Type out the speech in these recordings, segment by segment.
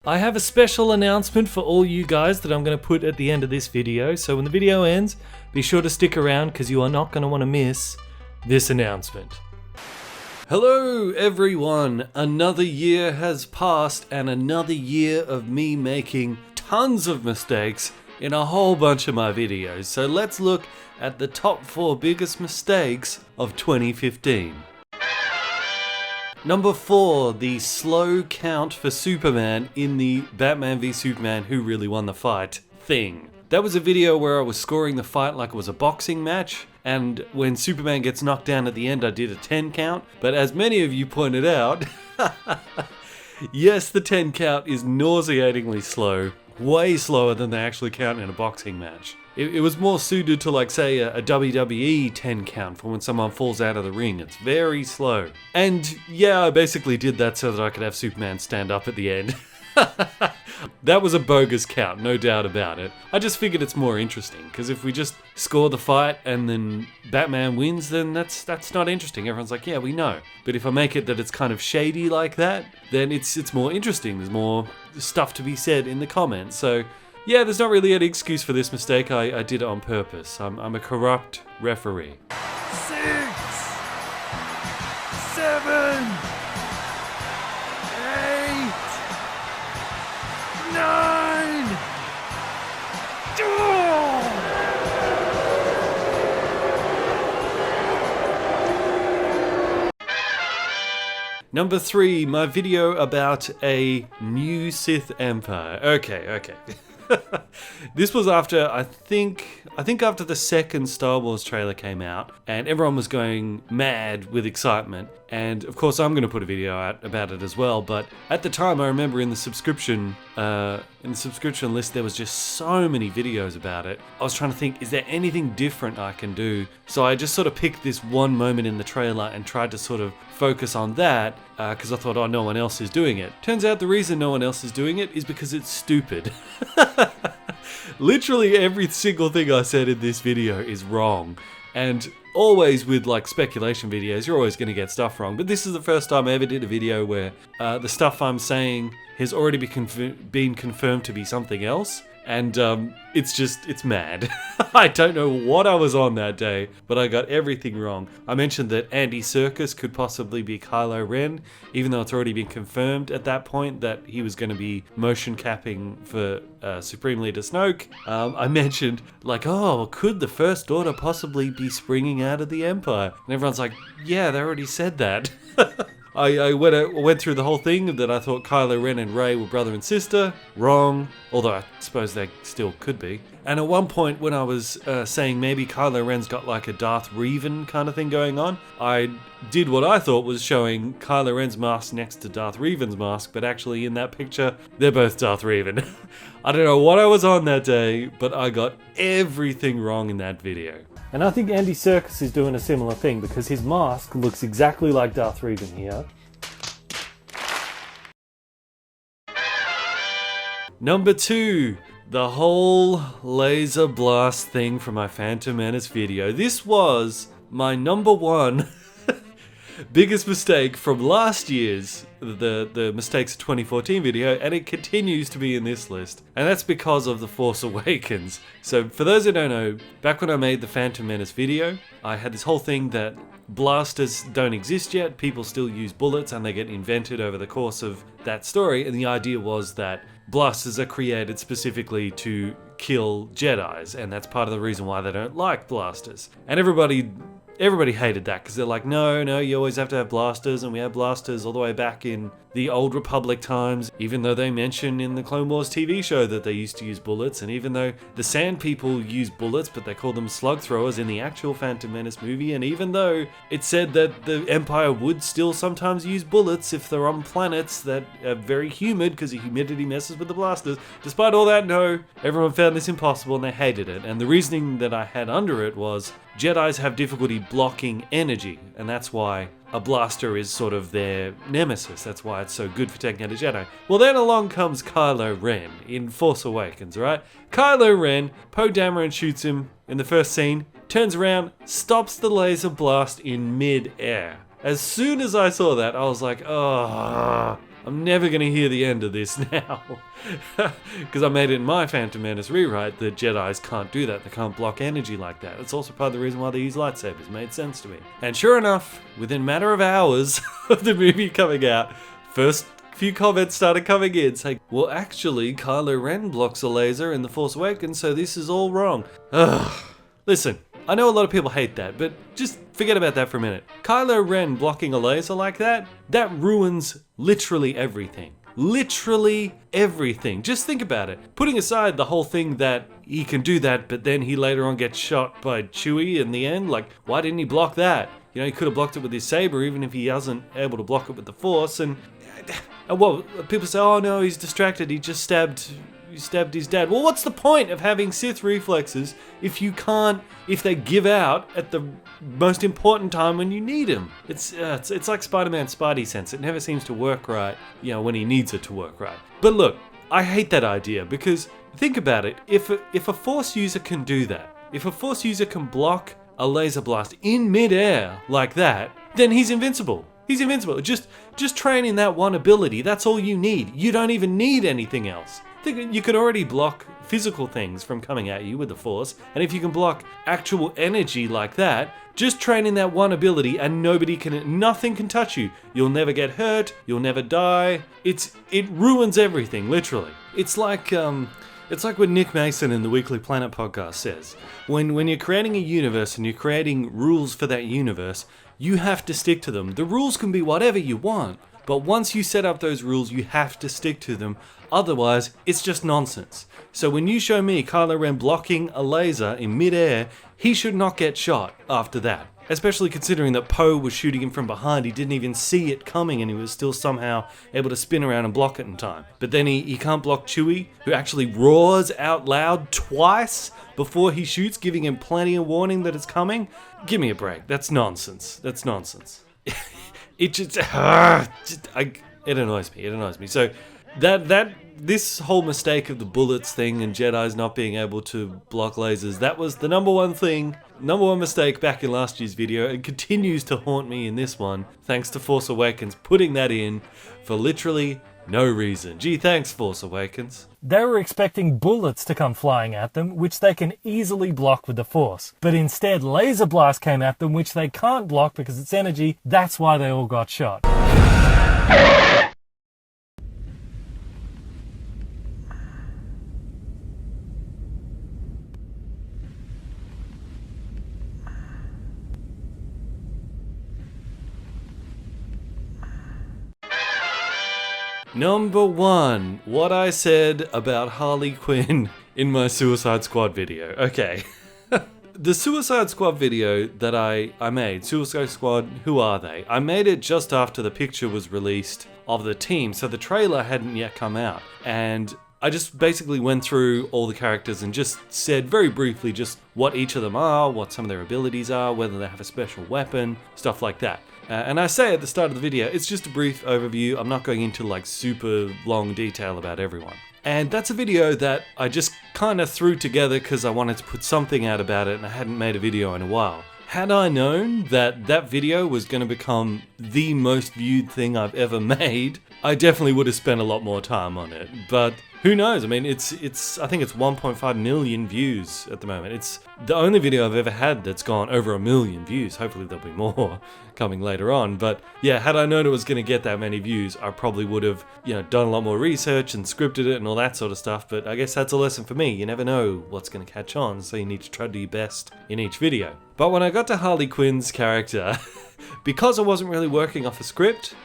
I have a special announcement for all you guys that I'm going to put at the end of this video. So when the video ends, be sure to stick around because you are not going to want to miss this announcement. Hello everyone, another year has passed and another year of me making tons of mistakes in a whole bunch of my videos. So let's look at the top 4 biggest mistakes of 2015. Number 4, the slow count for Superman in the Batman v Superman Who Really Won the Fight thing. That was a video where I was scoring the fight like it was a boxing match, and when Superman gets knocked down at the end I did a 10 count, but as many of you pointed out, yes, the 10 count is nauseatingly slow, way slower than they actually count in a boxing match. It was more suited to, like, say, a WWE 10 count for when someone falls out of the ring. It's very slow. And yeah, I basically did that so that I could have Superman stand up at the end. That was a bogus count, no doubt about it. I just figured it's more interesting, because if we just score the fight and then Batman wins, then that's not interesting. Everyone's like, yeah, we know. But if I make it that it's kind of shady like that, then it's more interesting. There's more stuff to be said in the comments. So yeah, there's not really any excuse for this mistake. I did it on purpose. I'm a corrupt referee. 6, 7, 8, 9. Number 3, my video about a new Sith Empire. Okay. This was after, I think after the second Star Wars trailer came out, and everyone was going mad with excitement. And of course, I'm going to put a video out about it as well. But at the time, I remember in the subscription list, there was just so many videos about it. I was trying to think, is there anything different I can do? So I just sort of picked this one moment in the trailer and tried to sort of focus on that because I thought, oh, no one else is doing it. Turns out the reason no one else is doing it is because it's stupid. Literally every single thing I said in this video is wrong. And always with like speculation videos, you're always going to get stuff wrong. But this is the first time I ever did a video where the stuff I'm saying has already been confirmed to be something else. And it's mad. I don't know what I was on that day, but I got everything wrong. I mentioned that Andy Serkis could possibly be Kylo Ren, even though it's already been confirmed at that point that he was going to be motion capping for Supreme Leader Snoke. I mentioned, like, oh, could the First Order possibly be springing out of the Empire? And everyone's like, yeah, they already said that. I went through the whole thing that I thought Kylo Ren and Rey were brother and sister. Wrong, although I suppose they still could be. And at one point when I was saying maybe Kylo Ren's got like a Darth Revan kind of thing going on, I did what I thought was showing Kylo Ren's mask next to Darth Revan's mask, but actually in that picture, they're both Darth Revan. I don't know what I was on that day, but I got everything wrong in that video. And I think Andy Serkis is doing a similar thing because his mask looks exactly like Darth Revan here. Number 2, the whole laser blast thing from my Phantom Menace video. This was my number 1 biggest mistake from last year's the Mistakes of 2014 video, and it continues to be in this list, and that's because of The Force Awakens. So for those who don't know, back when I made the Phantom Menace video, I had this whole thing that blasters don't exist yet, people still use bullets and they get invented over the course of that story, and the idea was that blasters are created specifically to kill Jedis, and that's part of the reason why they don't like blasters. And everybody hated that because they're like, no, you always have to have blasters, and we had blasters all the way back in the Old Republic times, even though they mention in the Clone Wars TV show that they used to use bullets, and even though the Sand People use bullets, but they call them slug throwers in the actual Phantom Menace movie, and even though it said that the Empire would still sometimes use bullets if they're on planets that are very humid because the humidity messes with the blasters, despite all that, no, everyone found this impossible and they hated it. And the reasoning that I had under it was Jedis have difficulty blocking energy, and that's why a blaster is sort of their nemesis. That's why it's so good for taking out a Jedi. Well, then along comes Kylo Ren in Force Awakens, right? Kylo Ren, Poe Dameron shoots him in the first scene, turns around, stops the laser blast in mid-air. As soon as I saw that, I was like, oh, I'm never going to hear the end of this now. Because I made it in my Phantom Menace rewrite that Jedis can't do that. They can't block energy like that. That's also part of the reason why they use lightsabers. Made sense to me. And sure enough, within a matter of hours of the movie coming out, first few comments started coming in saying, well, actually, Kylo Ren blocks a laser in The Force Awakens, so this is all wrong. Ugh. Listen, I know a lot of people hate that, but just forget about that for a minute. Kylo Ren blocking a laser like that ruins literally everything. Literally everything. Just think about it. Putting aside the whole thing that he can do that, but then he later on gets shot by Chewie in the end, like, why didn't he block that? You know, he could have blocked it with his saber, even if he wasn't able to block it with the Force, and well, people say, oh no, he's distracted, he just stabbed his dad. Well, what's the point of having Sith reflexes if they give out at the most important time when you need them? It's like Spider-Man's Spidey sense. It never seems to work right, you know, when he needs it to work right. But look, I hate that idea because think about it. If a Force user can do that, if a Force user can block a laser blast in midair like that, then he's invincible. He's invincible. Just training that one ability, that's all you need. You don't even need anything else. Think you could already block physical things from coming at you with the Force, and if you can block actual energy like that, just training that one ability and nothing can touch you. You'll never get hurt, you'll never die. It ruins everything, literally. It's like what Nick Mason in the Weekly Planet podcast says. When you're creating a universe and you're creating rules for that universe, you have to stick to them. The rules can be whatever you want, but once you set up those rules, you have to stick to them. Otherwise, it's just nonsense. So when you show me Kylo Ren blocking a laser in midair, he should not get shot after that. Especially considering that Poe was shooting him from behind, he didn't even see it coming and he was still somehow able to spin around and block it in time. But then he can't block Chewie, who actually roars out loud twice before he shoots, giving him plenty of warning that it's coming. Give me a break. That's nonsense. That's nonsense. It annoys me. It annoys me. So this whole mistake of the bullets thing and Jedi's not being able to block lasers, that was the number one mistake back in last year's video, and continues to haunt me in this one, thanks to Force Awakens putting that in for literally no reason. Gee, thanks, Force Awakens. They were expecting bullets to come flying at them, which they can easily block with the Force. But instead, laser blast came at them, which they can't block because it's energy. That's why they all got shot. Number 1, what I said about Harley Quinn in my Suicide Squad video. Okay. The Suicide Squad video that I made, Suicide Squad, who are they? I made it just after the picture was released of the team, so the trailer hadn't yet come out. And I just basically went through all the characters and just said very briefly just what each of them are, what some of their abilities are, whether they have a special weapon, stuff like that. And I say at the start of the video, it's just a brief overview. I'm not going into like super long detail about everyone. And that's a video that I just kind of threw together because I wanted to put something out about it and I hadn't made a video in a while. Had I known that that video was going to become the most viewed thing I've ever made, I definitely would have spent a lot more time on it. But who knows? I mean, I think it's 1.5 million views at the moment. It's the only video I've ever had that's gone over 1 million views. Hopefully there'll be more coming later on. But yeah, had I known it was going to get that many views, I probably would have, done a lot more research and scripted it and all that sort of stuff. But I guess that's a lesson for me. You never know what's going to catch on, so you need to try to do your best in each video. But when I got to Harley Quinn's character, because I wasn't really working off a script,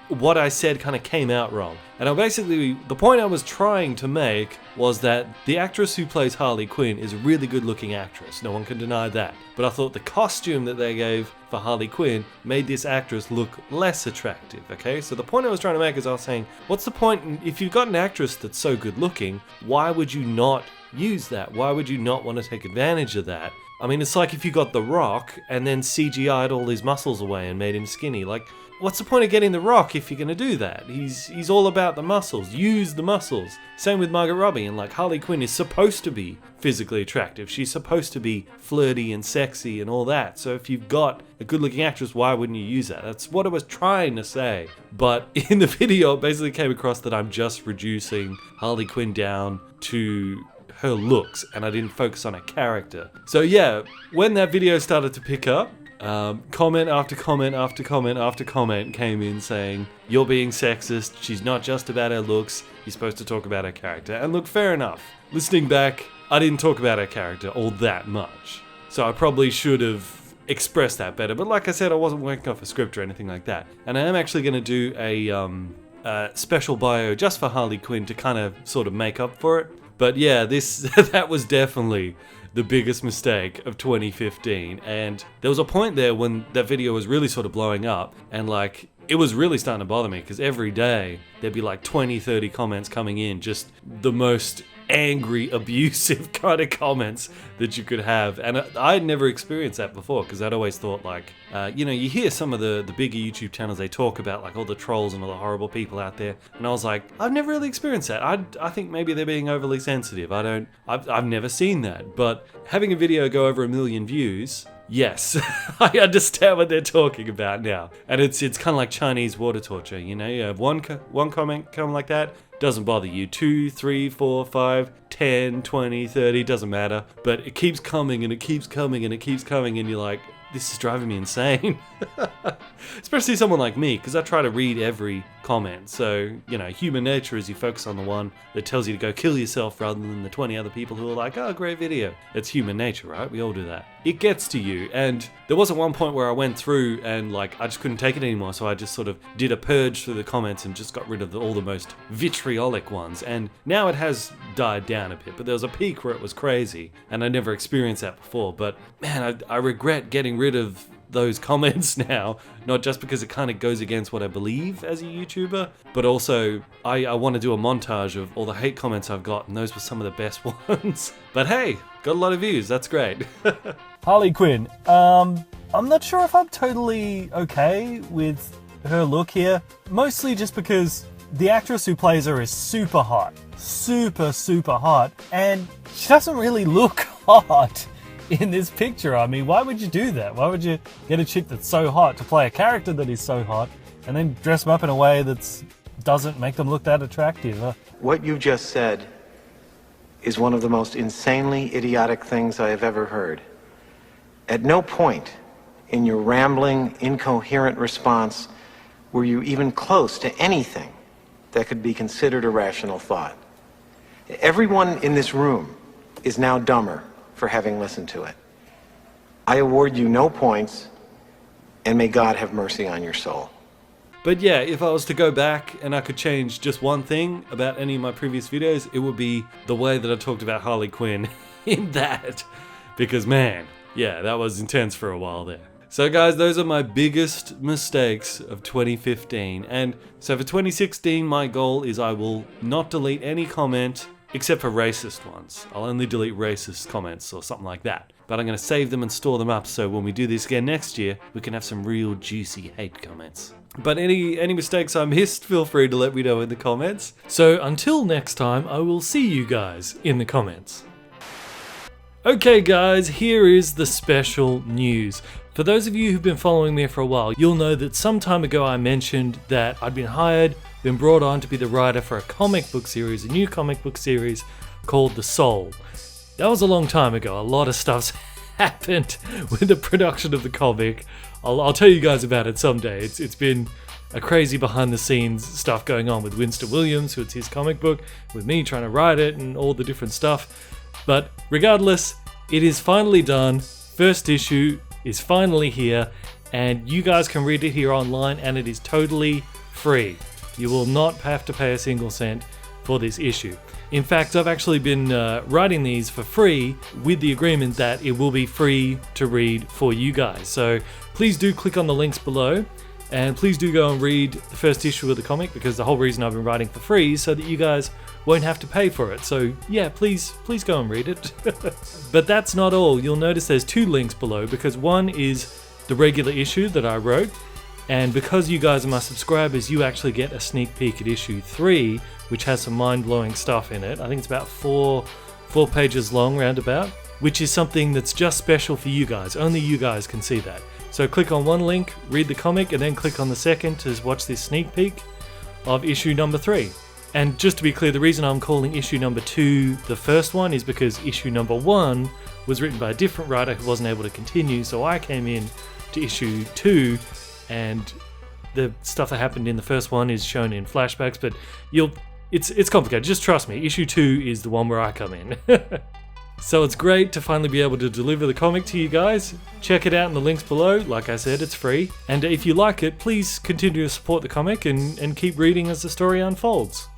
what I said kind of came out wrong. And the point I was trying to make was that the actress who plays Harley Quinn is a really good looking actress. No one can deny that. But I thought the costume that they gave for Harley Quinn made this actress look less attractive, okay? So the point I was trying to make is I was saying, what's the point if you've got an actress that's so good looking, why would you not use that? Why would you not want to take advantage of that? I mean, it's like if you got The Rock and then CGI'd all his muscles away and made him skinny. Like, what's the point of getting The Rock if you're going to do that? He's all about the muscles. Use the muscles. Same with Margot Robbie, and like Harley Quinn is supposed to be physically attractive. She's supposed to be flirty and sexy and all that. So if you've got a good-looking actress, why wouldn't you use that? That's what I was trying to say. But in the video, it basically came across that I'm just reducing Harley Quinn down to her looks, and I didn't focus on her character. So yeah, when that video started to pick up, comment after comment after comment after comment came in saying, you're being sexist, she's not just about her looks, you're supposed to talk about her character. And look, fair enough. Listening back, I didn't talk about her character all that much. So I probably should have expressed that better. But like I said, I wasn't working off a script or anything like that. And I am actually going to do a special bio just for Harley Quinn to kind of sort of make up for it. But yeah, that was definitely the biggest mistake of 2015. And there was a point there when that video was really sort of blowing up, and like it was really starting to bother me because every day there'd be like 20-30 comments coming in, just the most angry, abusive kind of comments that you could have. And I had never experienced that before, because I'd always thought like, you hear some of the bigger YouTube channels, they talk about like all the trolls and all the horrible people out there. And I was like, I've never really experienced that. I think maybe they're being overly sensitive. I've never seen that. But having a video go over 1 million views, yes, I understand what they're talking about now. And it's kind of like Chinese water torture, you have one comment come like that, doesn't bother you. 2, 3, 4, 5, 10, 20, 30, doesn't matter. But it keeps coming and it keeps coming and it keeps coming, and you're like, this is driving me insane. Especially someone like me, because I try to read every comment. So, human nature is you focus on the one that tells you to go kill yourself rather than the 20 other people who are like, oh, great video. It's human nature, right? We all do that. It gets to you. And there was at one point where I went through and like, I just couldn't take it anymore. So I just sort of did a purge through the comments and just got rid of all the most vitriolic ones. And now it has died down a bit, but there was a peak where it was crazy. And I never experienced that before. But man, I regret getting rid of those comments now, not just because it kind of goes against what I believe as a YouTuber, but also I want to do a montage of all the hate comments I've got, and those were some of the best ones. But hey, got a lot of views, that's great. Harley Quinn, I'm not sure if I'm totally okay with her look here, mostly just because the actress who plays her is super hot, super hot, and she doesn't really look hot in this picture. I mean, why would you do that? Why would you get a chick that's so hot to play a character that is so hot and then dress them up in a way that doesn't make them look that attractive? What you just said is one of the most insanely idiotic things I have ever heard. At no point in your rambling, incoherent response were you even close to anything that could be considered a rational thought. Everyone in this room is now dumber for having listened to it. I award you no points, and may God have mercy on your soul. But yeah, if I was to go back and I could change just one thing about any of my previous videos, it would be the way that I talked about Harley Quinn in that. Because man, yeah, that was intense for a while there. So guys, those are my biggest mistakes of 2015. And so for 2016, my goal is I will not delete any comment except for racist ones. I'll only delete racist comments or something like that. But I'm going to save them and store them up so when we do this again next year, we can have some real juicy hate comments. But any mistakes I missed, feel free to let me know in the comments. So until next time, I will see you guys in the comments. Okay guys, here is the special news. For those of you who've been following me for a while, you'll know that some time ago I mentioned that I'd been brought on to be the writer for a comic book series, a new comic book series called The Soul. That was a long time ago. A lot of stuff's happened with the production of the comic. I'll tell you guys about it someday. It's been a crazy behind the scenes stuff going on with Winston Williams, who it's his comic book, with me trying to write it and all the different stuff. But regardless, it is finally done. First issue is finally here, and you guys can read it here online, and it is totally free. You will not have to pay a single cent for this issue. In fact, I've actually been writing these for free with the agreement that it will be free to read for you guys. So please do click on the links below, and please do go and read the first issue of the comic, because the whole reason I've been writing for free is so that you guys won't have to pay for it. So yeah, please go and read it. But that's not all. You'll notice there's 2 links below, because one is the regular issue that I wrote, And because you guys are my subscribers, you actually get a sneak peek at issue 3, which has some mind-blowing stuff in it. I think it's about four pages long, roundabout, which is something that's just special for you guys. Only you guys can see that. So click on one link, read the comic, and then click on the second to watch this sneak peek of issue number 3. And just to be clear, the reason I'm calling issue number 2 the first one is because issue number 1 was written by a different writer who wasn't able to continue, so I came in to issue 2, and the stuff that happened in the first one is shown in flashbacks, but it's complicated. Just trust me, issue 2 is the one where I come in. So it's great to finally be able to deliver the comic to you guys. Check it out in the links below. Like I said, it's free. And if you like it, please continue to support the comic and keep reading as the story unfolds.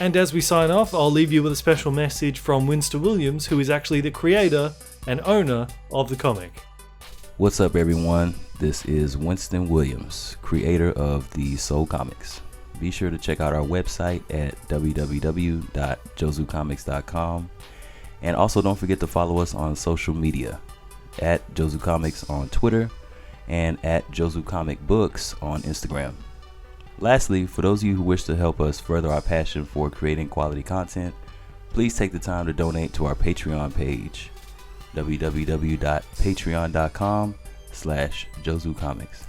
And as we sign off, I'll leave you with a special message from Winston Williams, who is actually the creator and owner of the comic. What's up, everyone? This is Winston Williams, creator of the Soul Comics. Be sure to check out our website at www.jozucomics.com. And also don't forget to follow us on social media at Jozu Comics on Twitter and at Jozu Comic Books on Instagram. Lastly, for those of you who wish to help us further our passion for creating quality content, please take the time to donate to our Patreon page, www.patreon.com/JozuComics.